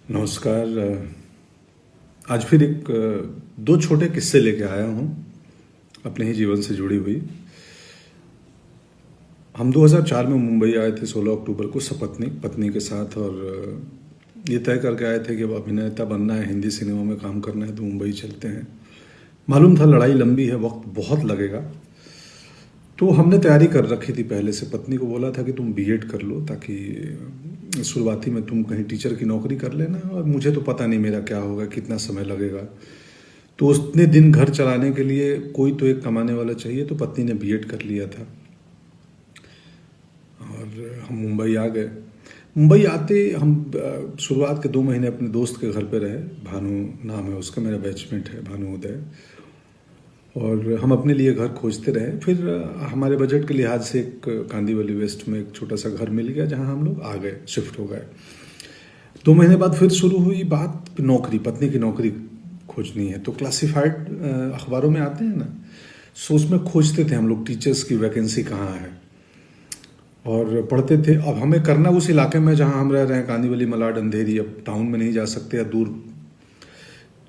नमस्कार। आज फिर एक दो छोटे किस्से लेके आया हूँ अपने ही जीवन से जुड़ी हुई। हम 2004 में मुंबई आए थे 16 अक्टूबर को सपत्नी पत्नी के साथ, और ये तय करके आए थे कि अब अभिनेता बनना है, हिंदी सिनेमा में काम करना है तो मुंबई चलते हैं। मालूम था लड़ाई लंबी है, वक्त बहुत लगेगा, तो हमने तैयारी कर रखी थी पहले से। पत्नी को बोला था कि तुम बीएड कर लो ताकि शुरुआती में तुम कहीं टीचर की नौकरी कर लेना, और मुझे तो पता नहीं मेरा क्या होगा, कितना समय लगेगा। तो उतने दिन घर चलाने के लिए कोई तो एक कमाने वाला चाहिए, तो पत्नी ने बीएड कर लिया था और हम मुंबई आ गए। मुंबई आते हम शुरुआत के 2 महीने अपने दोस्त के घर पे रहे। भानु नाम है उसका, मेरा बैचमेट है भानु उदय। और हम अपने लिए घर खोजते रहे। फिर हमारे बजट के लिहाज से एक कांदीवली वेस्ट में एक छोटा सा घर मिल गया, जहां हम लोग आ गए, शिफ्ट हो गए। 2 महीने बाद फिर शुरू हुई बात नौकरी, पत्नी की नौकरी खोजनी है। तो क्लासिफाइड अखबारों में आते हैं ना, सो उसमें खोजते थे हम लोग टीचर्स की वैकेंसी कहाँ है, और पढ़ते थे। अब हमें करना उस इलाके में जहाँ हम रह रहे हैं, कांदीवली, मलाड, अंधेरी। अब टाउन में नहीं जा सकते या दूर,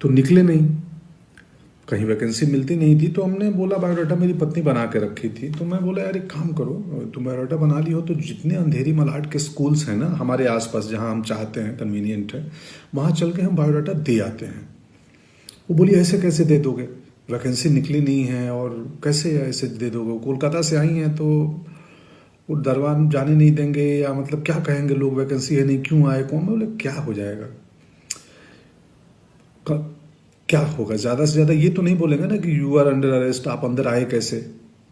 तो निकले नहीं, कहीं वैकेंसी मिलती नहीं थी। तो हमने बोला, बायोडाटा मेरी पत्नी बना के रखी थी, तो मैं बोला यार एक काम करो, तुम बायोडाटा बना ली हो तो जितने अंधेरी मलाड के स्कूल्स हैं ना हमारे आसपास, जहाँ हम चाहते हैं, कन्वीनियंट है, वहाँ चल के हम बायोडाटा दे आते हैं। वो बोली ऐसे कैसे दे दोगे, वैकेंसी निकली नहीं है और कैसे ऐसे दे दोगे, कोलकाता से आई हैं तो वो दरबार जाने नहीं देंगे, या मतलब क्या कहेंगे लोग, वैकेंसी है नहीं, क्यों आए कौन। बोले क्या हो जाएगा, क्या होगा, ज़्यादा से ज़्यादा ये तो नहीं बोलेंगे ना कि यू आर अंडर अरेस्ट, आप अंदर आए कैसे,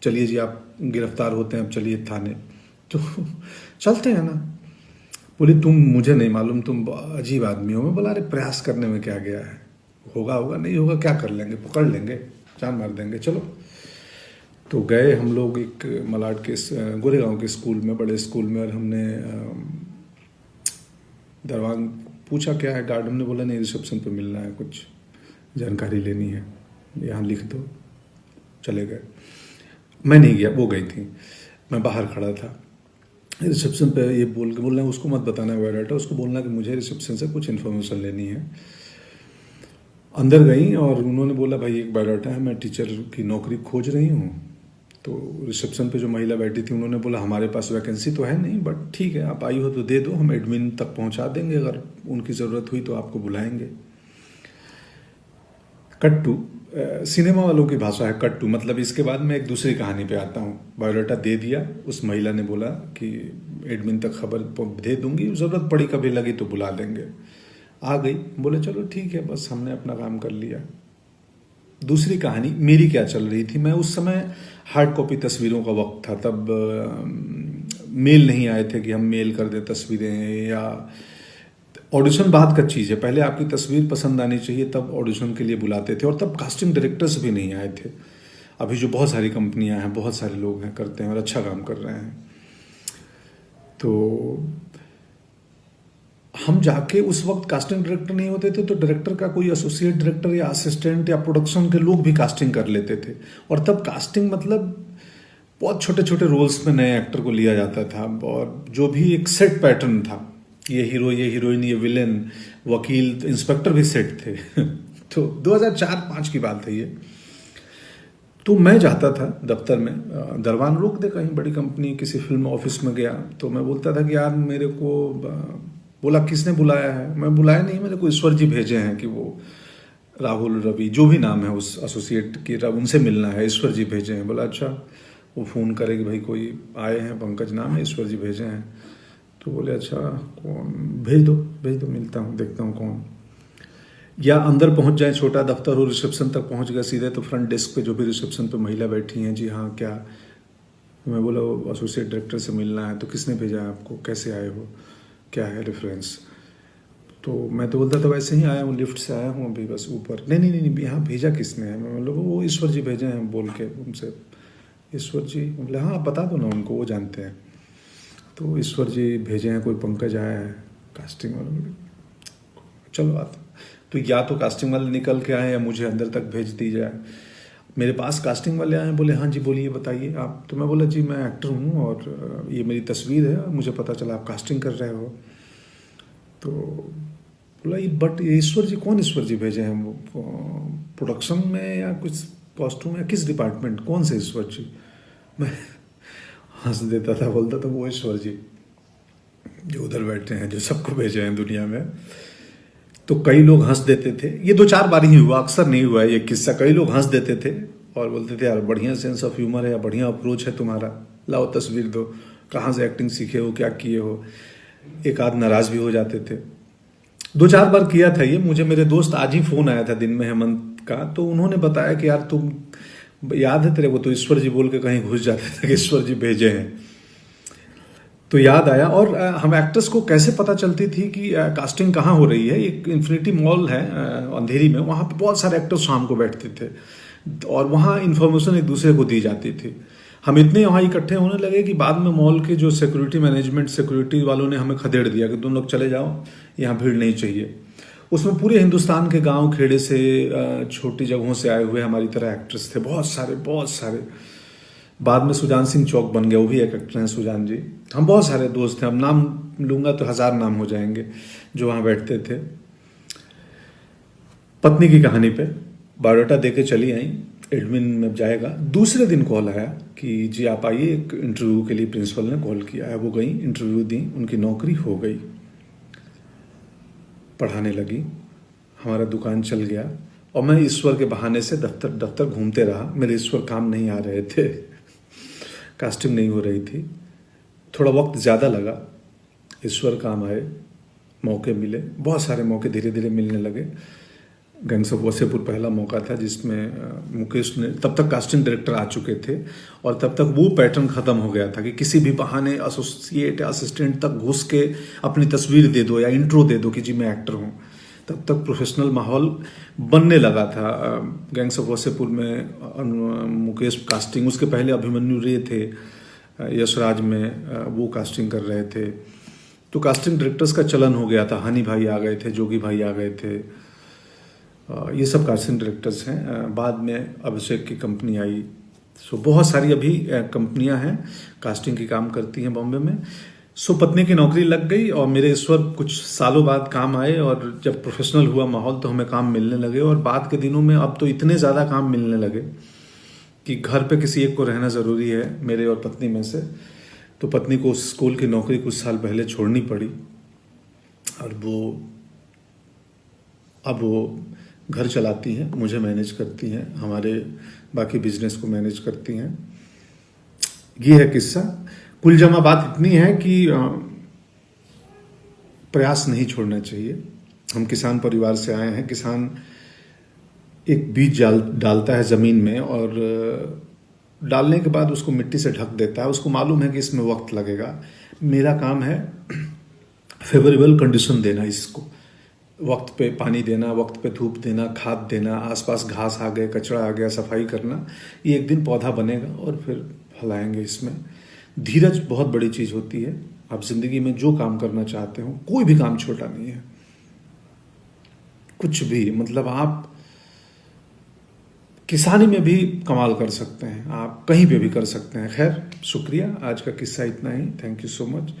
चलिए जी आप गिरफ्तार होते हैं, अब चलिए थाने, तो चलते हैं ना। बोली तुम, मुझे नहीं मालूम, तुम अजीब आदमी हो। मैं बोला अरे प्रयास करने में क्या गया है, होगा होगा, नहीं होगा क्या कर लेंगे, पकड़ लेंगे, जान मार देंगे, चलो। तो गए हम लोग एक मलाड के गोरेगांव के स्कूल में, बड़े स्कूल में, और हमने दरवान पूछा क्या है, गार्ड ने बोला नहीं रिसेप्शन पे मिलना है, कुछ जानकारी लेनी है, यहाँ लिख दो। चले गए, मैं नहीं गया, वो गई थी, मैं बाहर खड़ा था। रिसेप्शन पे ये बोलना है उसको मत बताना बायोडाटा, उसको बोलना कि मुझे रिसेप्शन से कुछ इन्फॉर्मेशन लेनी है। अंदर गई और उन्होंने बोला भाई एक बायोडाटा है, मैं टीचर की नौकरी खोज रही हूँ। तो रिसेप्शन पे जो महिला बैठी थी उन्होंने बोला हमारे पास वैकेंसी तो है नहीं, बट ठीक है आप आई हो तो दे दो, हम एडमिन तक पहुँचा देंगे, अगर उनकी ज़रूरत हुई तो आपको बुलाएंगे। कट्टू सिनेमा वालों की भाषा है कट्टू, मतलब इसके बाद मैं एक दूसरी कहानी पे आता हूँ। बायोडाटा दे दिया, उस महिला ने बोला कि एडमिन तक खबर दे दूंगी, ज़रूरत पड़ी कभी लगी तो बुला देंगे। आ गई, बोले चलो ठीक है, बस हमने अपना काम कर लिया। दूसरी कहानी मेरी क्या चल रही थी, मैं उस समय हार्ड कॉपी तस्वीरों का वक्त था, तब मेल नहीं आए थे कि हम मेल कर दें तस्वीरें, या ऑडिशन बाद का चीज़ है, पहले आपकी तस्वीर पसंद आनी चाहिए तब ऑडिशन के लिए बुलाते थे, और तब कास्टिंग डायरेक्टर्स भी नहीं आए थे। अभी जो बहुत सारी कंपनियां हैं, बहुत सारे लोग हैं, करते हैं और अच्छा काम कर रहे हैं। तो हम जाके, उस वक्त कास्टिंग डायरेक्टर नहीं होते थे, तो डायरेक्टर का कोई एसोसिएट डायरेक्टर या असिस्टेंट या प्रोडक्शन के लोग भी कास्टिंग कर लेते थे। और तब कास्टिंग मतलब बहुत छोटे छोटे रोल्स में नए एक्टर को लिया जाता था, और जो भी एक सेट पैटर्न था, ये हीरो, ये हीरोइन, ये विलेन, वकील, इंस्पेक्टर भी सेट थे। तो 2004-5 की बात है ये। तो मैं जाता था दफ्तर में, दरवान रोक दे कहीं बड़ी कंपनी, किसी फिल्म ऑफिस में गया, तो मैं बोलता था कि यार मेरे को, बोला किसने बुलाया है, मैं बुलाया नहीं, मेरे को ईश्वर जी भेजे हैं कि वो राहुल, रवि, जो भी नाम है उस एसोसिएट की, उनसे मिलना है, ईश्वर जी भेजे हैं। बोला अच्छा। वो फ़ोन करे कि भाई कोई आए हैं, पंकज नाम है, ईश्वर जी भेजे हैं। तो बोले अच्छा कौन, भेज दो भेज दो, मिलता हूँ, देखता हूँ कौन। या अंदर पहुँच जाए, छोटा दफ्तर हो, रिसेप्शन तक पहुँच गए सीधे, तो फ्रंट डेस्क पे जो भी रिसेप्शन पे महिला बैठी हैं, जी हाँ क्या। मैं बोला एसोसिएट डायरेक्टर से मिलना है। तो किसने भेजा है आपको, कैसे आए हो, क्या है रेफरेंस। तो मैं तो बोलता था वैसे ही आया हूँ, लिफ्ट से आया हूँ अभी बस ऊपर। नहीं नहीं नहीं, यहाँ भेजा किसने है। मैं मतलब वो ईश्वर जी भेजे हैं बोल के उनसे। ईश्वर जी, बोले हाँ बता दो ना उनको, वो जानते हैं। तो ईश्वर जी भेजे हैं, कोई पंकज आया है कास्टिंग वाला। बोले चलो आता। तो या तो कास्टिंग वाले निकल के आए या मुझे अंदर तक भेज दी जाए। मेरे पास कास्टिंग वाले आए, बोले हाँ जी बोलिए बताइए आप। तो मैं बोला जी मैं एक्टर हूँ और ये मेरी तस्वीर है, और मुझे पता चला आप कास्टिंग कर रहे हो। तो बोला ये बट ये ईश्वर जी कौन ईश्वर जी भेजे हैं वो प्रोडक्शन में या कुछ कॉस्ट्यूम या किस डिपार्टमेंट, कौन से ईश्वर जी? मैं हंस देता था, बोलता था वो ईश्वर जी जो उधर बैठे हैं, जो सबको भेजे हैं दुनिया में। तो कई लोग हंस देते थे, ये 2-4 बार ही हुआ, अक्सर नहीं हुआ है ये किस्सा। कई लोग हंस देते थे और बोलते थे यार बढ़िया सेंस ऑफ ह्यूमर है या बढ़िया अप्रोच है तुम्हारा, लाओ तस्वीर दो, कहाँ से एक्टिंग सीखे हो, क्या किए हो। एक आध नाराज भी हो जाते थे। 2-4 बार किया था ये। मुझे मेरे दोस्त आज ही फोन आया था दिन में, हेमंत का, तो उन्होंने बताया कि यार तुम याद है तेरे को, तो ईश्वर जी बोल के कहीं घुस जाते थे कि ईश्वर जी भेजे हैं। तो याद आया। और हम एक्टर्स को कैसे पता चलती थी कि कास्टिंग कहाँ हो रही है, एक इन्फिनिटी मॉल है अंधेरी में, वहाँ पे बहुत सारे एक्टर्स शाम को बैठते थे और वहाँ इन्फॉर्मेशन एक दूसरे को दी जाती थी। हम इतने वहाँ इकट्ठे होने लगे कि बाद में मॉल के जो सिक्योरिटी मैनेजमेंट, सिक्योरिटी वालों ने हमें खदेड़ दिया कि तुम लोग चले जाओ, यहाँ भीड़ नहीं चाहिए। उसमें पूरे हिंदुस्तान के गांव खेड़े से, छोटी जगहों से आए हुए हमारी तरह एक्टर्स थे, बहुत सारे बहुत सारे। बाद में सुजान सिंह चौक बन गया, वो भी एक एक्टर हैं सुजान जी। हम बहुत सारे दोस्त हैं, हम नाम लूंगा तो 1000 नाम हो जाएंगे जो वहाँ बैठते थे। पत्नी की कहानी पे बायोडाटा दे के चली आई, एडमिन में जाएगा। दूसरे दिन कॉल आया कि जी आप आइए, एक इंटरव्यू के लिए प्रिंसिपल ने कॉल किया है। वो गई, इंटरव्यू दी, उनकी नौकरी हो गई, पढ़ाने लगी, हमारा दुकान चल गया। और मैं ईश्वर के बहाने से दफ्तर दफ्तर घूमते रहा। मेरे ईश्वर काम नहीं आ रहे थे, कास्टिंग नहीं हो रही थी, थोड़ा वक्त ज़्यादा लगा। ईश्वर काम आए, मौके मिले, बहुत सारे मौके धीरे धीरे मिलने लगे। गैंग्स ऑफ वासेपुर पहला मौका था जिसमें मुकेश ने, तब तक कास्टिंग डायरेक्टर आ चुके थे और तब तक वो पैटर्न ख़त्म हो गया था कि किसी भी बहाने एसोसिएट या असिस्टेंट तक घुस के अपनी तस्वीर दे दो या इंट्रो दे दो कि जी मैं एक्टर हूँ। तब तक प्रोफेशनल माहौल बनने लगा था। गैंग्स ऑफ वासेपुर में मुकेश कास्टिंग, उसके पहले अभिमन्यु रे थे यशराज में, वो कास्टिंग कर रहे थे। तो कास्टिंग डायरेक्टर्स का चलन हो गया था। हनी भाई आ गए थे, जोगी भाई आ गए थे, ये सब कास्टिंग डायरेक्टर्स हैं। बाद में अभिषेक की कंपनी आई। सो बहुत सारी अभी कंपनियां हैं कास्टिंग की काम करती हैं बॉम्बे में। सो पत्नी की नौकरी लग गई और मेरे ईश्वर कुछ सालों बाद काम आए और जब प्रोफेशनल हुआ माहौल तो हमें काम मिलने लगे। और बाद के दिनों में अब तो इतने ज़्यादा काम मिलने लगे कि घर पे किसी एक को रहना ज़रूरी है, मेरे और पत्नी में से। तो पत्नी को स्कूल की नौकरी कुछ साल पहले छोड़नी पड़ी और अब वो घर चलाती हैं, मुझे मैनेज करती हैं, हमारे बाकी बिजनेस को मैनेज करती हैं। ये है किस्सा। कुल जमा बात इतनी है कि प्रयास नहीं छोड़ना चाहिए। हम किसान परिवार से आए हैं। किसान एक बीज डालता है ज़मीन में और डालने के बाद उसको मिट्टी से ढक देता है। उसको मालूम है कि इसमें वक्त लगेगा। मेरा काम है फेवरेबल कंडीशन देना, इसको वक्त पे पानी देना, वक्त पे धूप देना, खाद देना, आसपास घास आ गए, कचरा आ गया, सफाई करना। ये एक दिन पौधा बनेगा और फिर फैलाएंगे। इसमें धीरज बहुत बड़ी चीज़ होती है। आप जिंदगी में जो काम करना चाहते हो, कोई भी काम छोटा नहीं है, कुछ भी, मतलब आप किसानी में भी कमाल कर सकते हैं, आप कहीं पे भी कर सकते हैं। खैर, शुक्रिया, आज का किस्सा इतना ही। Thank you so much.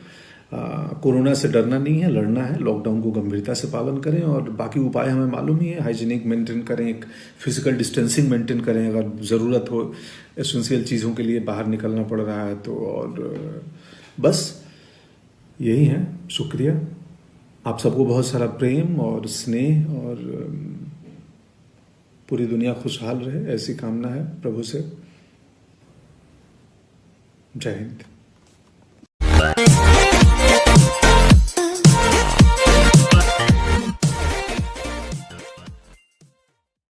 Corona से डरना नहीं है, लड़ना है। लॉकडाउन को गंभीरता से पालन करें और बाकी उपाय हमें मालूम ही है। हाइजीनिक मेंटेन करें, एक फिजिकल डिस्टेंसिंग मेंटेन करें, अगर ज़रूरत हो एसेंशियल चीज़ों के लिए बाहर निकलना पड़ रहा है तो। और बस यही है। शुक्रिया। आप सबको बहुत सारा प्रेम और स्नेह, और पूरी दुनिया खुशहाल रहे, ऐसी कामना है प्रभु से। जय हिंद।